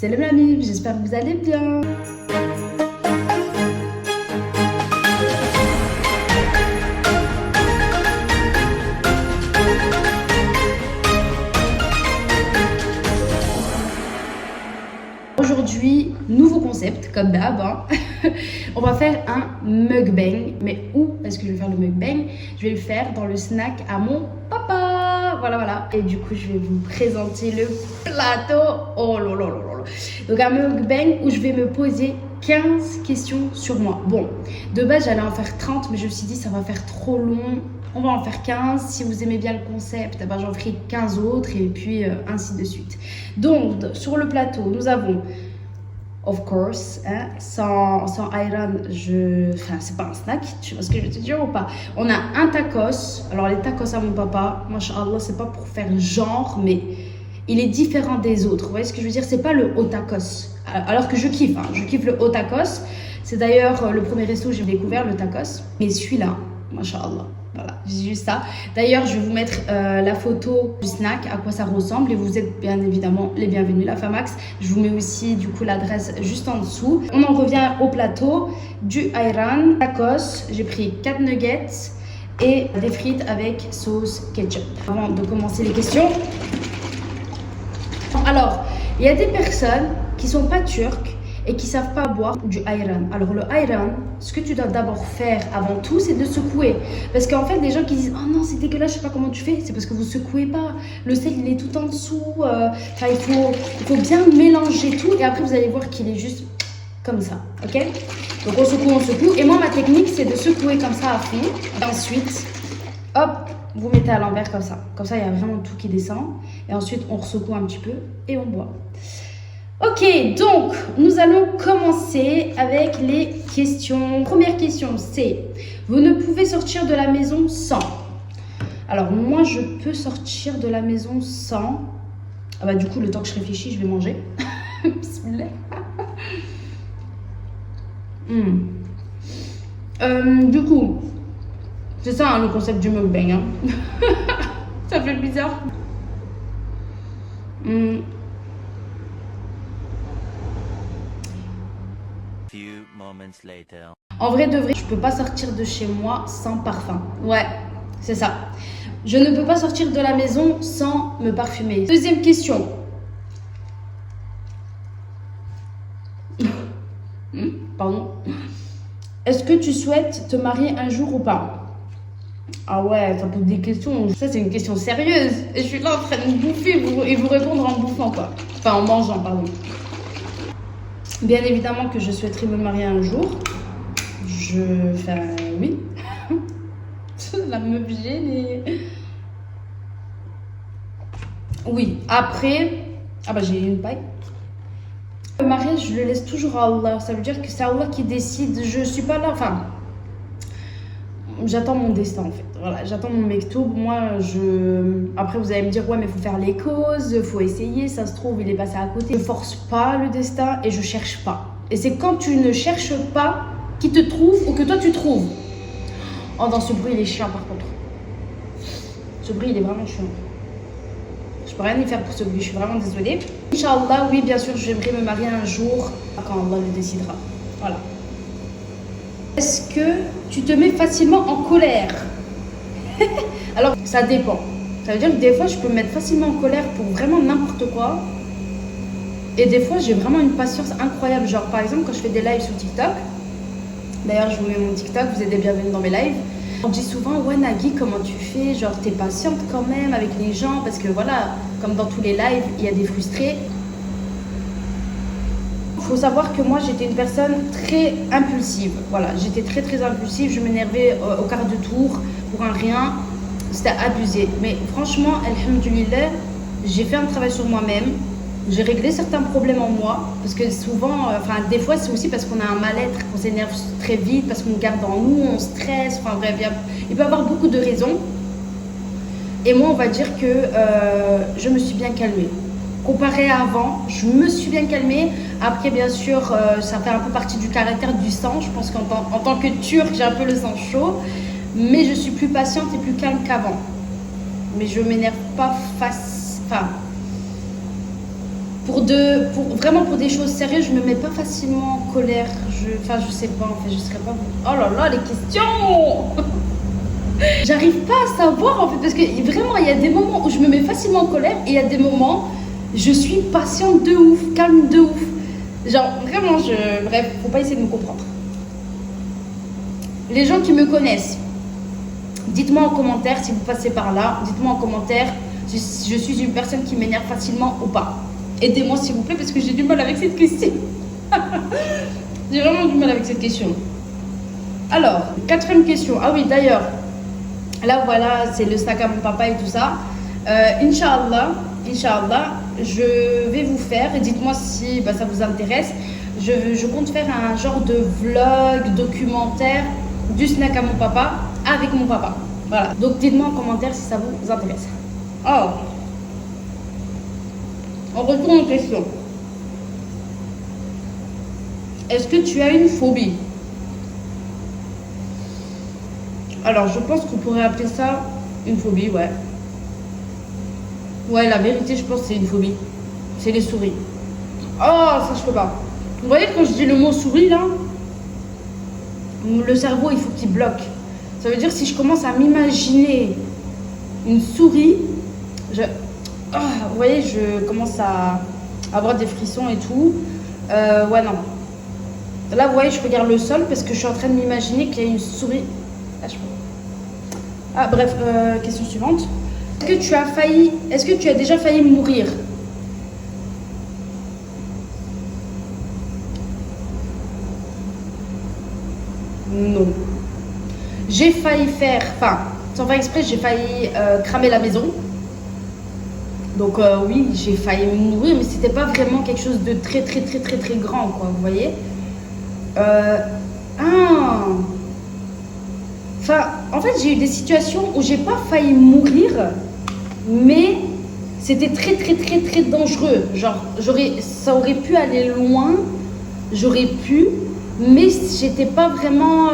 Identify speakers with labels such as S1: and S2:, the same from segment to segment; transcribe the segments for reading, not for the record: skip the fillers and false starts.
S1: Salam amis, j'espère que vous allez bien. Aujourd'hui, nouveau concept, comme d'hab, hein. On va faire un mukbang. Mais où est-ce que je vais faire le mukbang? Je vais le faire dans le snack à mon papa. Voilà. Et du coup, je vais vous présenter le plateau. Oh là là là là. Donc un mukbang où je vais me poser 15 questions sur moi. Bon, de base, j'allais en faire 30, mais je me suis dit, ça va faire trop long. On va en faire 15. Si vous aimez bien le concept, ben j'en ferai 15 autres et puis ainsi de suite. Donc, sur le plateau, nous avons, of course, hein, sans ayran, enfin, c'est pas un snack, tu vois ce que je veux te dire ou pas? On a un tacos. Alors, les tacos à mon papa, masha'Allah, c'est pas pour faire genre, mais il est différent des autres. Vous voyez ce que je veux dire? C'est pas le haut tacos. Alors que je kiffe, hein, je kiffe le haut tacos. C'est d'ailleurs le premier resto où j'ai découvert le tacos. Mais celui-là, masha'Allah. Voilà, j'ai juste ça. D'ailleurs, je vais vous mettre la photo du snack, à quoi ça ressemble. Et vous êtes bien évidemment les bienvenus, la Famax. Je vous mets aussi du coup l'adresse juste en dessous. On en revient au plateau. Du ayran, tacos. J'ai pris 4 nuggets et des frites avec sauce ketchup. Avant de commencer les questions. Alors, il y a des personnes qui sont pas turques et qui savent pas boire du ayran. Alors le ayran, ce que tu dois d'abord faire avant tout, c'est de secouer. Parce qu'en fait, des gens qui disent « Oh non, c'est dégueulasse, je sais pas comment tu fais », c'est parce que vous secouez pas. Le sel, il est tout en dessous. Il faut bien mélanger tout et après, vous allez voir qu'il est juste comme ça, ok? Donc on secoue. Et moi, ma technique, c'est de secouer comme ça à fond. Et ensuite, hop, vous mettez à l'envers comme ça. Comme ça, il y a vraiment tout qui descend. Et ensuite, on ressecoue un petit peu et on boit. Ok, donc nous allons commencer avec les questions. Première question, c'est: vous ne pouvez sortir de la maison sans. Alors moi, je peux sortir de la maison sans. Ah bah du coup, le temps que je réfléchis, je vais manger. Bismillah. Du coup, c'est ça hein, le concept du mukbang. Hein. Ça fait bizarre. En vrai de vrai, je peux pas sortir de chez moi sans parfum. Ouais, c'est ça. Je ne peux pas sortir de la maison sans me parfumer. Deuxième question. Pardon. Est-ce que tu souhaites te marier un jour ou pas? Ah ouais, ça pose des questions. Ça, c'est une question sérieuse. Et je suis là en train de bouffer et vous répondre en bouffant, quoi. Enfin, en mangeant, pardon. Bien évidemment que je souhaiterais me marier un jour. Enfin, oui. La meuf gênée. Oui, après... Ah bah, j'ai une paille. Le mariage, je le laisse toujours à Allah. Ça veut dire que c'est Allah qui décide. Je suis pas là, enfin... J'attends mon destin en fait. Voilà, j'attends mon mektoub. Moi, après, vous allez me dire, ouais, mais il faut faire les causes, il faut essayer. Ça se trouve, il est passé à côté. Je ne force pas le destin et je cherche pas. Et c'est quand tu ne cherches pas qu'il te trouve ou que toi tu trouves. Oh, dans ce bruit, il est chiant par contre. Ce bruit, il est vraiment chiant. Je peux rien y faire pour ce bruit, je suis vraiment désolée. Inch'Allah, oui, bien sûr, j'aimerais me marier un jour quand Allah le décidera. Voilà. Est-ce que tu te mets facilement en colère? Alors, ça dépend. Ça veut dire que des fois, je peux me mettre facilement en colère pour vraiment n'importe quoi. Et des fois, j'ai vraiment une patience incroyable. Genre, par exemple, quand je fais des lives sur TikTok, d'ailleurs, je vous mets mon TikTok, vous êtes les bienvenus dans mes lives. On dit souvent, ouais, Nagui, comment tu fais? Genre, t'es patiente quand même avec les gens. Parce que voilà, comme dans tous les lives, il y a des frustrés. Il faut savoir que moi j'étais une personne très impulsive. Voilà, j'étais très impulsive. Je m'énervais au quart de tour pour un rien. C'était abusé. Mais franchement, alhamdoulilah, j'ai fait un travail sur moi-même. J'ai réglé certains problèmes en moi. Parce que souvent, des fois, c'est aussi parce qu'on a un mal-être, qu'on s'énerve très vite, parce qu'on garde en nous, on stresse. Enfin bref, il peut y avoir beaucoup de raisons. Et moi, on va dire que je me suis bien calmée. Comparé à avant, je me suis bien calmée. Après, bien sûr, ça fait un peu partie du caractère du sang. Je pense qu'en tant que turque, j'ai un peu le sang chaud. Mais je suis plus patiente et plus calme qu'avant. Mais je m'énerve pas face... Enfin, Vraiment pour des choses sérieuses, je me mets pas facilement en colère. Je sais pas, en fait, je serais pas. Oh là là, les questions. J'arrive pas à savoir en fait, parce que vraiment, il y a des moments où je me mets facilement en colère et il y a des moments, je suis patiente de ouf, calme de ouf. Genre, vraiment, bref, faut pas essayer de me comprendre. Les gens qui me connaissent, dites-moi en commentaire si vous passez par là. Dites-moi en commentaire si je suis une personne qui m'énerve facilement ou pas. Aidez-moi s'il vous plaît parce que j'ai du mal avec cette question. J'ai vraiment du mal avec cette question. Alors, quatrième question. Ah oui, d'ailleurs, là voilà, c'est le snack à mon papa et tout ça. Inch'Allah, je vais vous faire, et dites-moi si ça vous intéresse, je compte faire un genre de vlog, documentaire du snack à mon papa avec mon papa. Voilà, donc dites-moi en commentaire si ça vous intéresse. Oh, on retourne aux questions. Est-ce que tu as une phobie? Alors, je pense qu'on pourrait appeler ça une phobie, ouais. Ouais, la vérité, je pense que c'est une phobie. C'est les souris. Oh, ça, je peux pas. Vous voyez, quand je dis le mot souris, là, le cerveau, il faut qu'il bloque. Ça veut dire, si je commence à m'imaginer une souris, vous voyez, je commence à avoir des frissons et tout. Ouais, non. Là, vous voyez, je regarde le sol parce que je suis en train de m'imaginer qu'il y a une souris. Ah, bref, question suivante. Est-ce que tu as déjà failli mourir? Non. J'ai failli sans faire exprès, j'ai failli cramer la maison. Donc oui, j'ai failli mourir, mais c'était pas vraiment quelque chose de très grand, quoi, vous voyez. En fait, j'ai eu des situations où j'ai pas failli mourir, mais c'était très dangereux. Genre, ça aurait pu aller loin, mais j'étais pas vraiment.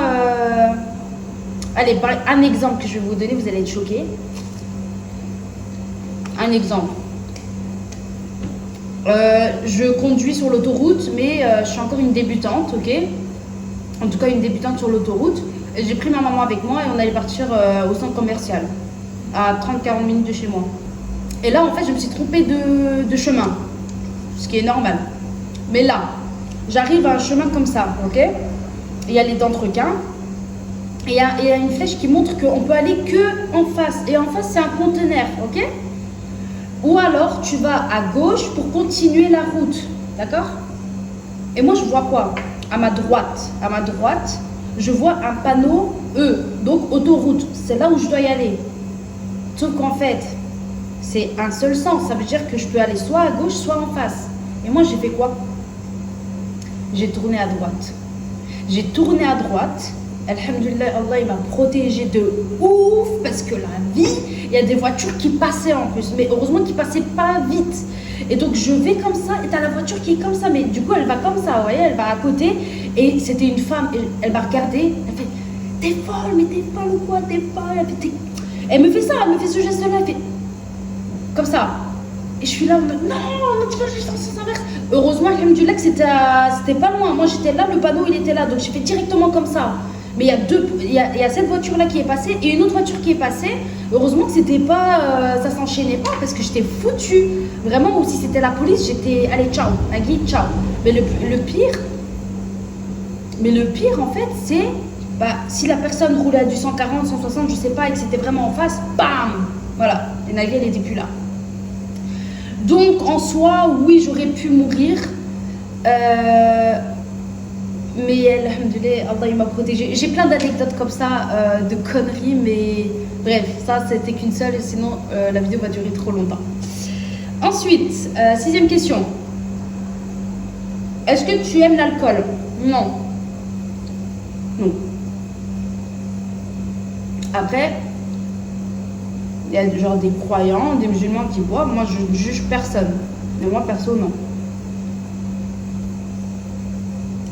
S1: Allez, un exemple que je vais vous donner, vous allez être choqués. Un exemple. Je conduis sur l'autoroute, mais je suis encore une débutante, ok? En tout cas, une débutante sur l'autoroute. Et j'ai pris ma maman avec moi et on allait partir au centre commercial, à 30-40 minutes de chez moi. Et là, en fait, je me suis trompée de chemin, ce qui est normal. Mais là, j'arrive à un chemin comme ça, ok? Il y a les d'entrequin. Et il y a une flèche qui montre qu'on peut aller que en face. Et en face, c'est un conteneur, ok? Ou alors, tu vas à gauche pour continuer la route, d'accord? Et moi, je vois quoi? À ma droite, je vois un panneau E, donc autoroute. C'est là où je dois y aller. Sauf qu'en fait, c'est un seul sens. Ça veut dire que je peux aller soit à gauche, soit en face. Et moi, j'ai fait quoi? J'ai tourné à droite. Alhamdulillah, Allah il m'a protégée de ouf parce que la vie, il y a des voitures qui passaient en plus, mais heureusement qu'ils passaient pas vite. Et donc je vais comme ça et t'as la voiture qui est comme ça, mais du coup elle va comme ça, vous voyez, elle va à côté et c'était une femme, elle m'a regardée, elle fait t'es folle, mais t'es folle ou quoi, t'es folle, elle me fait ça, elle me fait ce geste-là, elle fait comme ça. Et je suis là, non, tu vas juste en sens inverse. Heureusement, alhamdulillah, que c'était pas loin. Moi j'étais là, le panneau il était là, donc j'ai fait directement comme ça. Mais il y a cette voiture là qui est passée et une autre voiture qui est passée. Heureusement que c'était pas, ça s'enchaînait pas parce que j'étais foutue. Vraiment, ou si c'était la police, j'étais, allez, ciao, Nagui, ciao. Mais le pire en fait, c'est si la personne roulait à du 140, 160, je sais pas, et que c'était vraiment en face, bam, voilà, et Nagui elle était plus là. Donc en soi, oui, j'aurais pu mourir. Mais alhamdoulilah, Allah il m'a protégée. J'ai plein d'anecdotes comme ça, de conneries, mais bref, ça c'était qu'une seule, sinon la vidéo va durer trop longtemps. Ensuite, sixième question. Est-ce que tu aimes l'alcool? Non. Non. Après, il y a genre des croyants, des musulmans qui boivent. Moi, je ne juge personne. Mais moi, perso, non.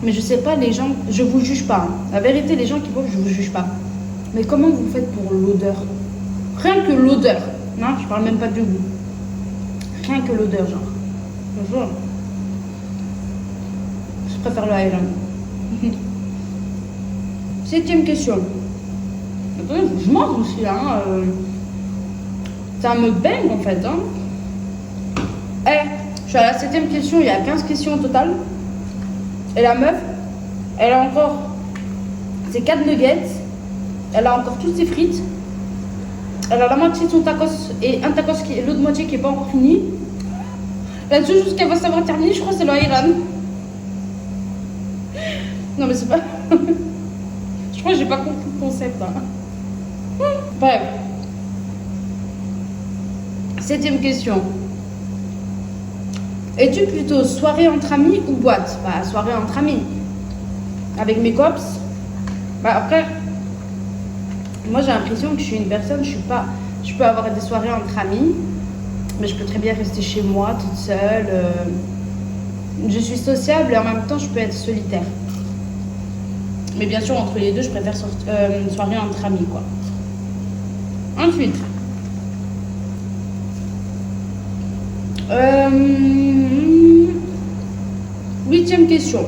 S1: Mais je sais pas, les gens, je vous juge pas. La vérité, les gens qui boivent, je vous juge pas. Mais comment vous faites pour l'odeur? Rien que l'odeur. Non, je parle même pas du goût. Rien que l'odeur, genre. Bonjour. Je préfère le Highland. 7e question. Attendez, je mange aussi, hein. C'est un mukbang en fait, hein. Je suis à la 7e question, il y a 15 questions au total. Et la meuf, elle a encore ses 4 nuggets. Elle a encore toutes ses frites. Elle a la moitié de son tacos et un tacos qui est l'autre moitié qui n'est pas encore fini. La seule chose qu'elle va savoir terminer, je crois, c'est le Iran. Non, mais c'est pas. Je crois que j'ai pas compris le concept. Hein. Bref. 7e question. Es-tu plutôt soirée entre amis ou boîte? Bah, soirée entre amis. Avec mes cops. Bah, après, moi j'ai l'impression que je suis une personne, je peux avoir des soirées entre amis, mais je peux très bien rester chez moi, toute seule. Je suis sociable et en même temps, je peux être solitaire. Mais bien sûr, entre les deux, je préfère une soirée entre amis, quoi. Ensuite. 8e question.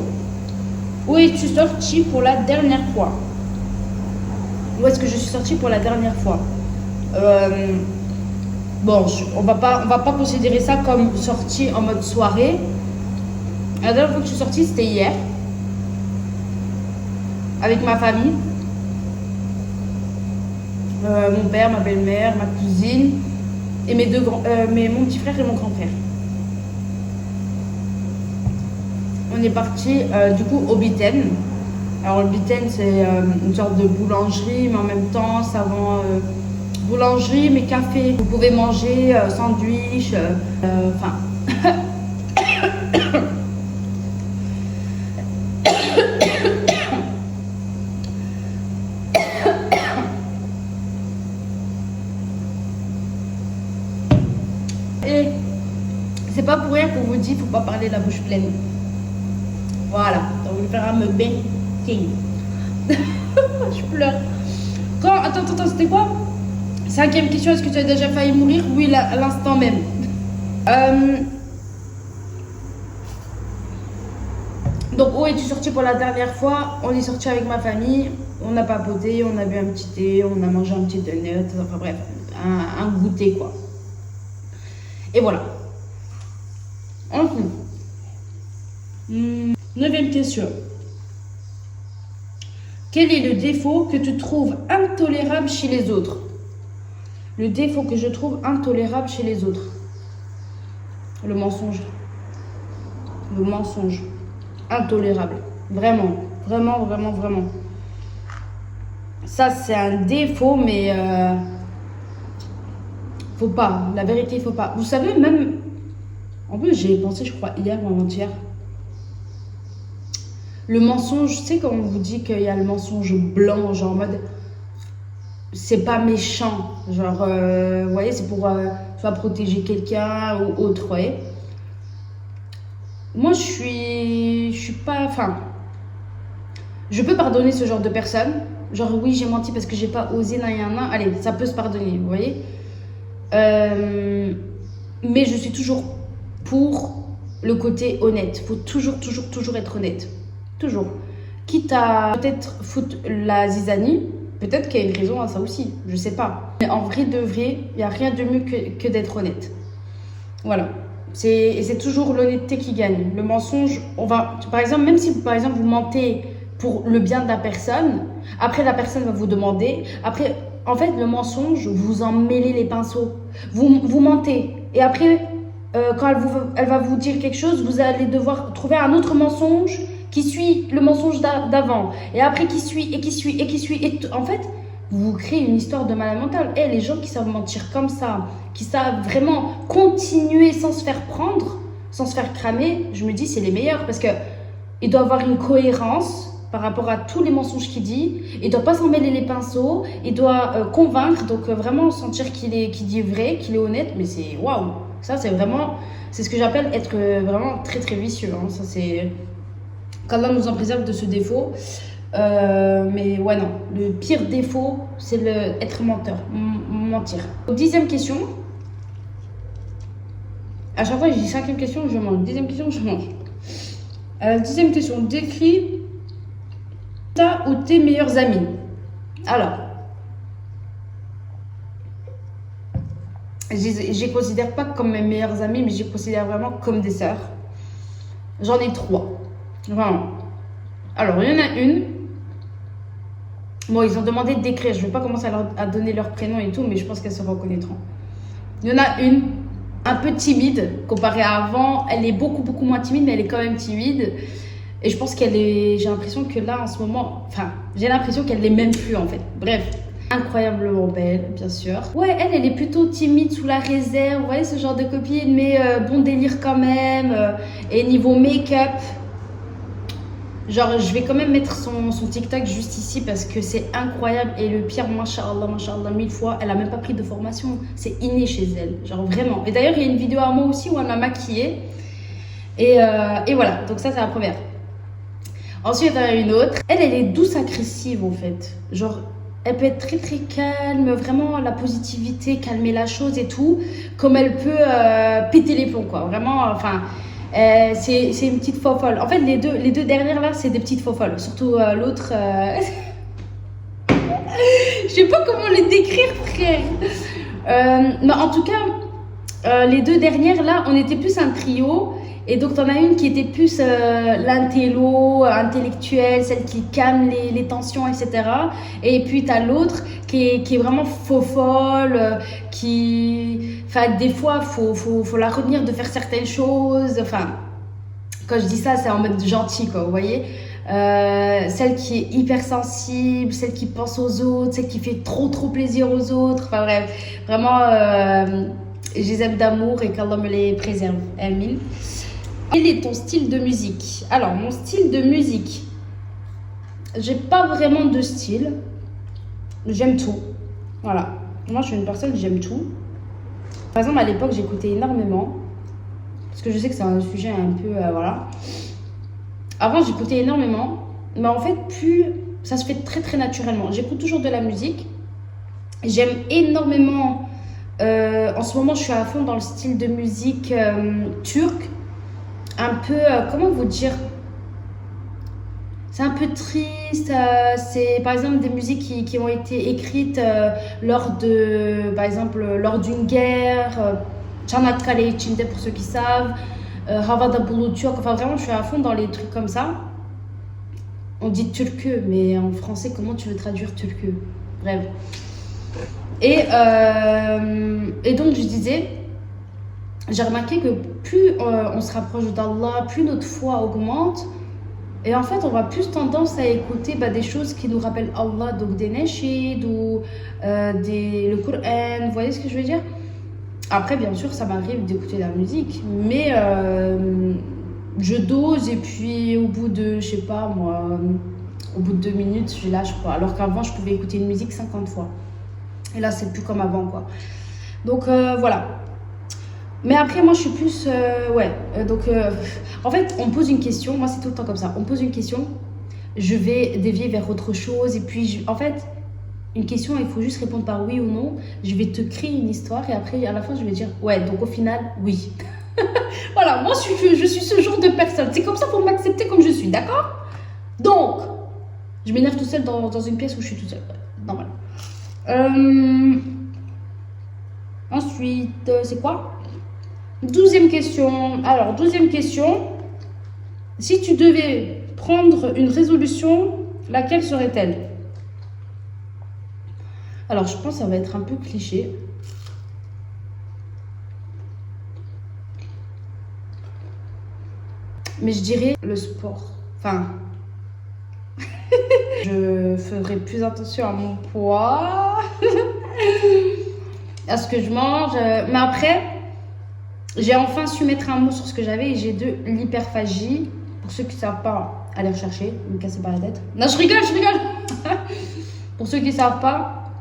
S1: Où es-tu sortie pour la dernière fois? Où est-ce que je suis sortie pour la dernière fois? Bon, on va pas considérer ça comme sortie en mode soirée. La dernière fois que je suis sortie, c'était hier. Avec ma famille. Mon père, ma belle-mère, ma cousine et mon petit frère et mon grand frère. On est parti du coup au Bitten. Alors le Bitten c'est une sorte de boulangerie, mais en même temps ça vend boulangerie mais café. Vous pouvez manger sandwich, enfin. Et c'est pas pour rien qu'on vous dit faut pas parler la bouche pleine. Voilà, donc je vais faire un mukbang. Je pleure. Attends, c'était quoi? 5e question, est-ce que tu as déjà failli mourir? Oui, à l'instant même. Donc, où es-tu sorti pour la dernière fois? On est sorti avec ma famille, on a papoté, on a bu un petit thé, on a mangé un petit donut, enfin bref, un goûter quoi. Et voilà. Enfin. 9e question. Quel est le défaut que tu trouves intolérable chez les autres? Le défaut que je trouve intolérable chez les autres. Le mensonge. Le mensonge. Intolérable. Vraiment. Vraiment, vraiment, vraiment. Ça, c'est un défaut, mais faut pas. La vérité, faut pas. Vous savez, même... En plus, j'ai pensé, je crois, hier ou avant-hier. Le mensonge, tu sais, quand on vous dit qu'il y a le mensonge blanc, genre en mode... C'est pas méchant. Genre, vous voyez, c'est pour soit protéger quelqu'un ou autre, vous voyez. Moi, je suis pas... Enfin... Je peux pardonner ce genre de personnes. Genre, oui, j'ai menti parce que j'ai pas osé, nan. Allez, ça peut se pardonner, vous voyez. Mais je suis toujours pour le côté honnête. Faut toujours être honnête. Toujours. Quitte à peut-être foutre la zizanie, peut-être qu'il y a une raison à ça aussi, je sais pas. Mais en vrai de vrai, il n'y a rien de mieux que d'être honnête. Voilà. C'est toujours l'honnêteté qui gagne. Le mensonge, par exemple, même si par exemple vous mentez pour le bien de la personne, après la personne va vous demander, après, en fait, le mensonge, vous en mêlez les pinceaux. Vous mentez. Et après, quand elle va vous dire quelque chose, vous allez devoir trouver un autre mensonge qui suit le mensonge d'avant. Et après, qui suit. Et en fait, vous créez une histoire de malade mental. Et les gens qui savent mentir comme ça, qui savent vraiment continuer sans se faire prendre, sans se faire cramer, je me dis, c'est les meilleurs. Parce qu'il doit avoir une cohérence par rapport à tous les mensonges qu'il dit. Il ne doit pas s'en mêler les pinceaux. Il doit convaincre, donc vraiment sentir qu'il dit vrai, qu'il est honnête. Mais c'est waouh. Ça, c'est vraiment... C'est ce que j'appelle être vraiment très, très vicieux. Hein. Ça, c'est... Qu'Allah nous en préserve de ce défaut. Mais ouais, non. Le pire défaut, c'est être menteur. Mentir. 10e question. À chaque fois, je dis cinquième question, je mange. Deuxième question, je mange. Dixième question, décris ta ou tes meilleurs amis. Alors, je les considère pas comme mes meilleurs amis, mais je les considère vraiment comme des sœurs. J'en ai 3. Vraiment. Alors, il y en a une. Bon, ils ont demandé de décrire. Je ne vais pas commencer à donner leur prénom et tout, mais je pense qu'elles se reconnaîtront. Il y en a une, un peu timide, comparée à avant. Elle est beaucoup, beaucoup moins timide, mais elle est quand même timide. Et je pense qu'elle est... J'ai l'impression que là, en ce moment... Enfin, j'ai l'impression qu'elle l'est même plus, en fait. Bref. Incroyablement belle, bien sûr. Ouais, elle est plutôt timide, sous la réserve. Vous voyez, ce genre de copine, mais bon délire quand même. Et niveau make-up... Genre, je vais quand même mettre son TikTok juste ici parce que c'est incroyable. Et le pire, mashallah, 1000 fois, elle a même pas pris de formation. C'est inné chez elle. Genre, vraiment. Et d'ailleurs, il y a une vidéo à moi aussi où elle m'a maquillée. Et voilà. Donc ça, c'est la première. Ensuite, il y en a une autre. Elle est douce, agressive, en fait. Genre, elle peut être très, très calme. Vraiment, la positivité, calmer la chose et tout. Comme elle peut péter les plombs, quoi. Vraiment, enfin... c'est une petite fofolle. En fait, les deux dernières là, c'est des petites fofolles. Surtout l'autre. Je sais pas comment les décrire, frère. Mais en tout cas, les deux dernières là, on était plus un trio. Et donc, t'en as une qui était plus l'intello, intellectuelle, celle qui calme les tensions, etc. Et puis, t'as l'autre qui est vraiment fofolle, qui... Enfin, des fois, faut la retenir de faire certaines choses. Enfin, quand je dis ça, c'est en mode gentil, quoi, vous voyez. Celle qui est hyper sensible, celle qui pense aux autres, celle qui fait trop plaisir aux autres. Enfin, bref, vraiment, je les aime d'amour et qu'Allah me les préserve. Amin. Quel est ton style de musique? Alors, mon style de musique, j'ai pas vraiment de style. J'aime tout. Voilà. Moi, je suis une personne, j'aime tout. Par exemple, à l'époque, j'écoutais énormément. Parce que je sais que c'est un sujet un peu... voilà. Avant, j'écoutais énormément. Mais en fait, plus... Ça se fait très naturellement. J'écoute toujours de la musique. J'aime énormément... en ce moment, je suis à fond dans le style de musique turc. Un peu, comment vous dire, c'est un peu triste, c'est par exemple des musiques qui ont été écrites lors d'une guerre, Çanakkale içinde pour ceux qui savent, Havada Bulut yok, enfin vraiment je suis à fond dans les trucs comme ça. On dit turque, mais en français comment tu veux traduire turque? Bref. Et donc je disais, j'ai remarqué que plus on se rapproche d'Allah, plus notre foi augmente. Et en fait, on va plus tendance à écouter des choses qui nous rappellent Allah, donc des nasheed ou le Coran, vous voyez ce que je veux dire? Après, bien sûr, ça m'arrive d'écouter la musique, mais je dose et puis au bout de, je sais pas moi, au bout de 2 minutes, je lâche quoi. Alors qu'avant, je pouvais écouter une musique 50 fois. Et là, c'est plus comme avant quoi. Donc voilà. Mais après, moi, je suis plus... en fait, on me pose une question. Moi, c'est tout le temps comme ça. On me pose une question. Je vais dévier vers autre chose. Et puis, en fait, une question, il faut juste répondre par oui ou non. Je vais te créer une histoire. Et après, à la fin, je vais dire, ouais, donc au final, oui. Voilà, moi, je suis ce genre de personne. C'est comme ça pour m'accepter comme je suis, d'accord? Donc, je m'énerve tout seul dans une pièce où je suis toute seule. Normal. Ensuite, c'est quoi? 12e question. Alors, 12e question. Si tu devais prendre une résolution, laquelle serait-elle? Alors, je pense que ça va être un peu cliché. Mais je dirais le sport. Enfin, je ferai plus attention à mon poids, à ce que je mange. Mais après... J'ai enfin su mettre un mot sur ce que j'avais et j'ai de l'hyperphagie. Pour ceux qui ne savent pas, allez rechercher, ne me cassez pas la tête. Non, je rigole. Pour ceux qui ne savent pas,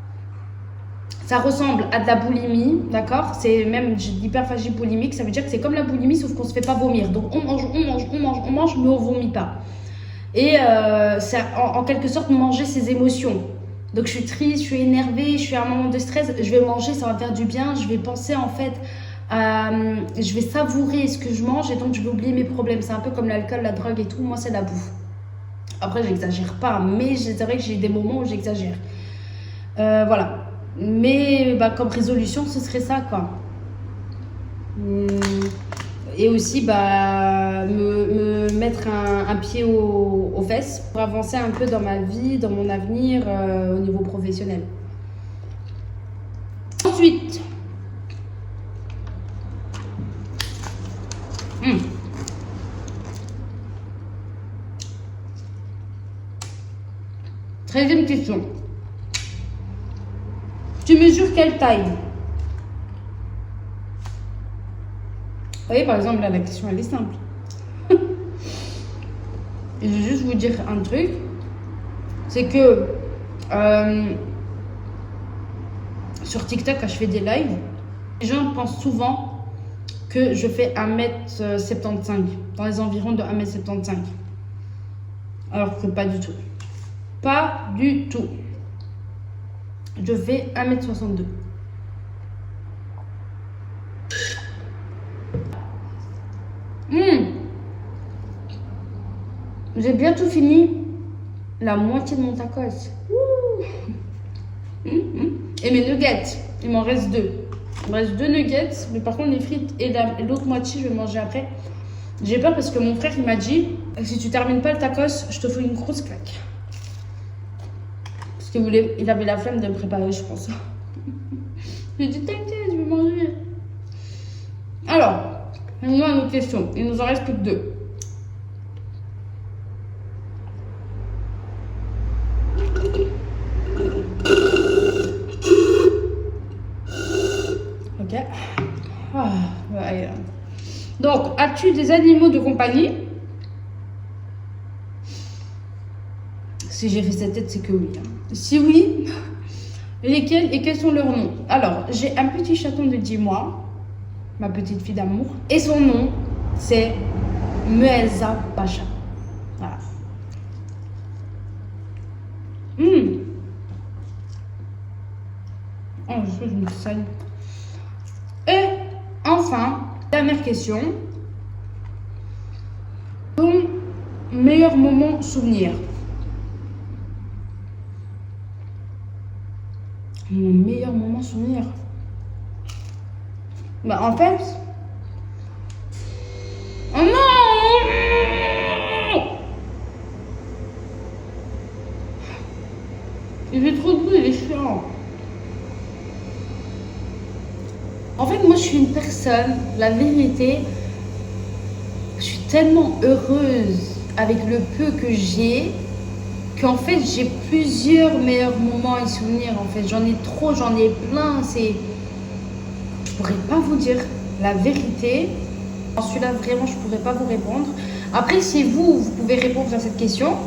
S1: ça ressemble à de la boulimie, d'accord? C'est même de l'hyperphagie boulimique, ça veut dire que c'est comme la boulimie sauf qu'on ne se fait pas vomir. Donc on mange, mais on ne vomit pas. Et c'est en quelque sorte manger ses émotions. Donc je suis triste, je suis énervée, je suis à un moment de stress, je vais manger, ça va me faire du bien, je vais penser en fait Je vais savourer ce que je mange et donc je vais oublier mes problèmes. C'est un peu comme l'alcool, la drogue et tout. Moi, c'est la bouffe. Après, j'exagère pas, mais c'est vrai que j'ai des moments où j'exagère. Voilà. Mais bah, comme résolution, ce serait ça, quoi. Et aussi, bah, me mettre un pied aux fesses pour avancer un peu dans ma vie, dans mon avenir, au niveau professionnel. Ensuite, treizième question. Tu mesures quelle taille? Vous voyez, par exemple, là, la question, elle est simple. Et je vais juste vous dire un truc. C'est que sur TikTok, quand je fais des lives, les gens pensent souvent que je fais 1m75, dans les environs de 1m75. Alors que pas du tout. Pas du tout. Je fais 1m62. J'ai bientôt fini la moitié de mon tacos. Et mes nuggets, il m'en reste 2. Il me reste 2 nuggets, mais par contre les frites et l'autre moitié, je vais manger après. J'ai peur parce que mon frère, il m'a dit, si tu termines pas le tacos, je te fais une grosse claque. Parce qu'il avait la flemme de me préparer, je pense. J'ai dit, t'inquiète, je vais manger. Alors, on a une autre question. Il nous en reste plus que 2. Ok. Ouais. Donc, as-tu des animaux de compagnie? Si j'ai fait cette tête, c'est que oui. Si oui, lesquels et quels sont leurs noms? Alors, j'ai un petit chaton de 10 mois, ma petite fille d'amour, et son nom, c'est Muelza Pacha. Voilà. Oh, je me saigne. Et enfin, dernière question. Ton meilleur moment souvenir? Mon meilleur moment souvenir? Bah en fait... Oh non! Il fait trop de bruit, il est chiant. En fait, moi, je suis une personne, la vérité, je suis tellement heureuse avec le peu que j'ai, qu'en fait, j'ai plusieurs meilleurs moments et souvenirs. En fait, j'en ai trop, j'en ai plein. Je pourrais pas vous dire la vérité. Celui-là, vraiment, je pourrais pas vous répondre. Après, si vous pouvez répondre à cette question,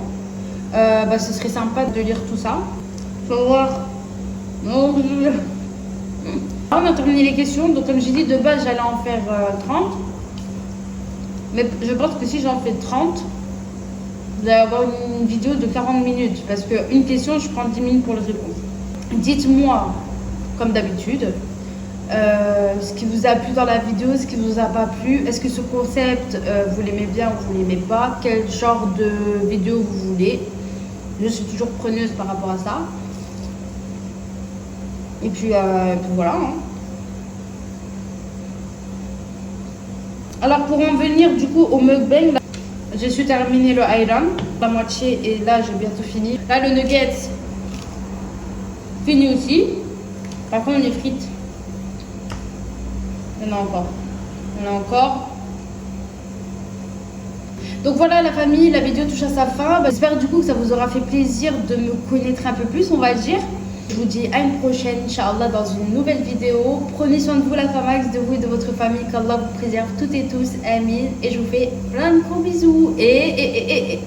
S1: bah, ce serait sympa de lire tout ça. Faut voir. On a terminé les questions, donc comme j'ai dit, de base j'allais en faire 30. Mais je pense que si j'en fais 30, vous allez avoir une vidéo de 40 minutes. Parce qu'une question, je prends 10 minutes pour le répondre. Dites-moi, comme d'habitude, ce qui vous a plu dans la vidéo, ce qui ne vous a pas plu. Est-ce que ce concept, vous l'aimez bien ou vous ne l'aimez pas? Quel genre de vidéo vous voulez? Je suis toujours preneuse par rapport à ça. Et puis voilà. Hein. Alors pour en venir du coup au mukbang, là, j'ai su terminer le ayran, la moitié, et là j'ai bientôt fini. Là le nugget, fini aussi. Par contre les frites, il y en a encore. Il y en a encore. Donc voilà la famille, la vidéo touche à sa fin. J'espère du coup que ça vous aura fait plaisir de me connaître un peu plus, on va dire. Je vous dis à une prochaine, Inch'Allah, dans une nouvelle vidéo. Prenez soin de vous, la famax, de vous et de votre famille. Qu'Allah vous préserve toutes et tous. Amin. Et je vous fais plein de gros bisous. Et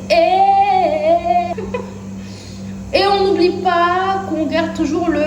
S1: on n'oublie pas qu'on garde toujours le